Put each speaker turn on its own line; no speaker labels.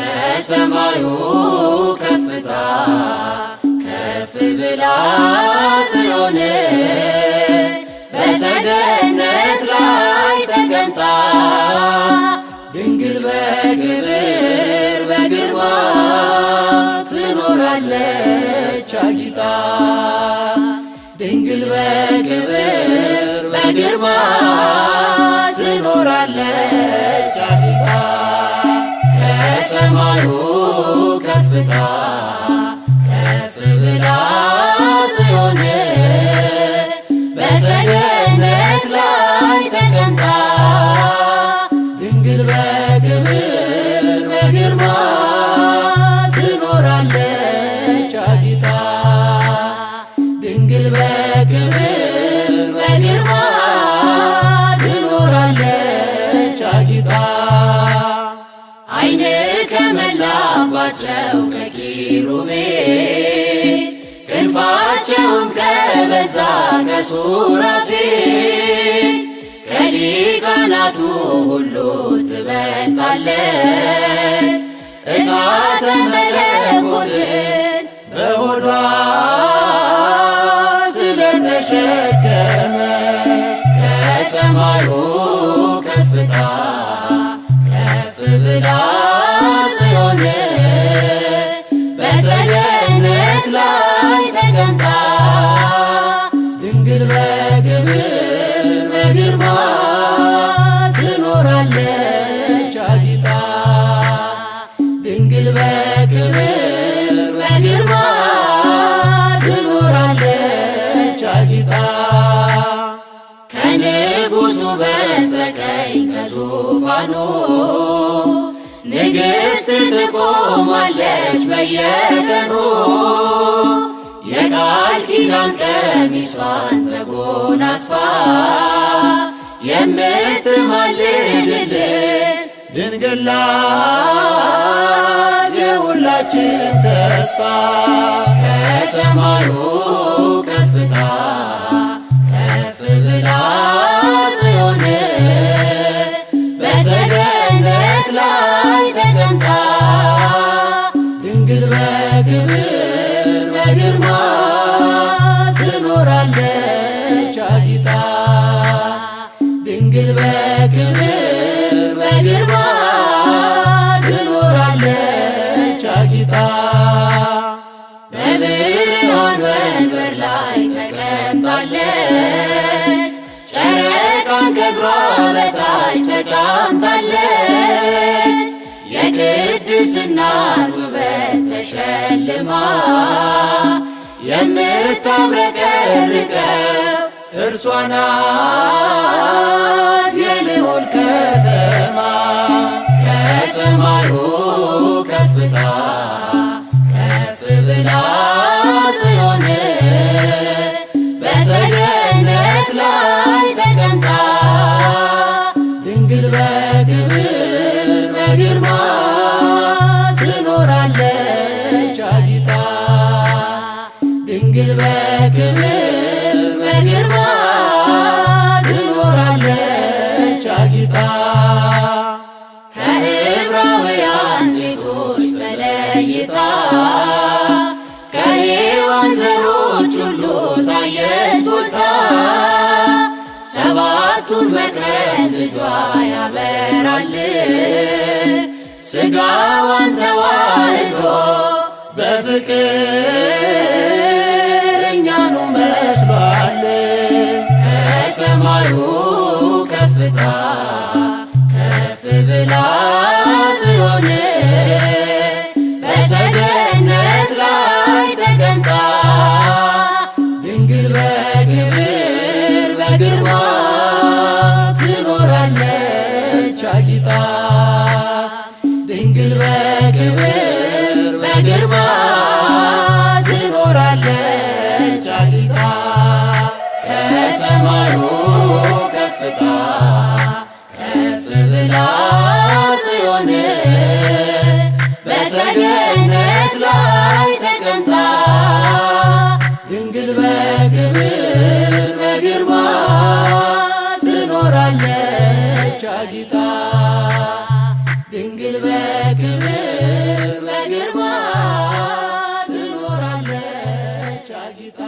ከሰማዩ ከፍታ ከፍ ብላ ጽዮን በሰገነት ላይ ተቀምጣ ድንግል በክብር በግርማ ትኖራለች አጊጣ። ድንግል በክብር በግርማ ትኖራለች አጊጣ። ከሰማዩ ከፍታ ከፍ ብላ ጽዮን በሰገነት ላይ ተቀምጣ ድንግል በክብር በግርማ ትኖራለች አጊጣ። ድንግል በክብር በግርማ ትኖራለች አጊጣ። ዓይን ከመላባቸው ከኪሩቤል ክንፋቸውም ከበዛ ከሱራፌል ከሊቃናቱ ሁሉ ትበልጣለች እሳተ መለኮትን በሆዷ ስለተሸከመ ከሰማዩ ከፍታ ከፍ ብላ ጽዮን በሰገነት ላይ ተቀምጣ ድንግል በክብር በግርማ ትኖራለች አጊጣ። ድንግል በክብር በግርማ ትኖራለች አጊጣ። ከንጉሡ በስተቀኝ ከዙፋኑ ንግሥት ትቆማለች በየቀኑ የቃል ኪዳን ቀሚሷን ተጎናጽፋ የምትማልድልን ድንግል ናት የሁላችን ተስፋ። ከሰማዩ ከፍታ ከፍ ብላ ጽዮን በሰገነት ላይ ተቀምጣ ድንግል በክብር በግርማ ትኖራለች አጊጣ። ድንግል በክብር በግርማ ትኖራለች አጊጣ። በብርሃን ወንበር ላይ ተቀምጣለች ጨረቃን ከእግሯ በታች ተጫምታለች የቅድስናን ውበት ተሸልማ የምታብረቀርቀው እርሷ ናት የልዑል ከተማ። ከሰማዩ ከፍታ ከፍ ብላ ጽዮን በሰገነት ላይ ተቀምጣ ድንግል በክብር በግርማ ትኖራለች አጊጣ። ድንግል በክብር በግርማ ትኖራለች አጊጣ። ከዕብራውያን ሴቶች ተለይታ ከሔዋን ዘሮች ሁሉ ታየች ጎልታ ሰባቱን መቅረዝ ልጇ ያበራል ሥጋዋን ተዋህዶ በፍቅር እኛኑ መስሏል። ከሰማዩ ከፍታ ከፍ ብላ ጽዮን በሰገነት ላይ ተቀምጣ ድንግል በክብር በግርማ ትኖራለች አጊጣ። ድንግል በክብር በግርማ ትኖራለች አጊጣ። ከሰማዩ ከፍታ ከፍ ብላ ጽዮን በሰገነት ላይ ተቀምጣ ድንግል በክብር በግርማ ትኖራለች አጊጣ። ድንግል በክብር በግርማ ትኖራለች አጊጣ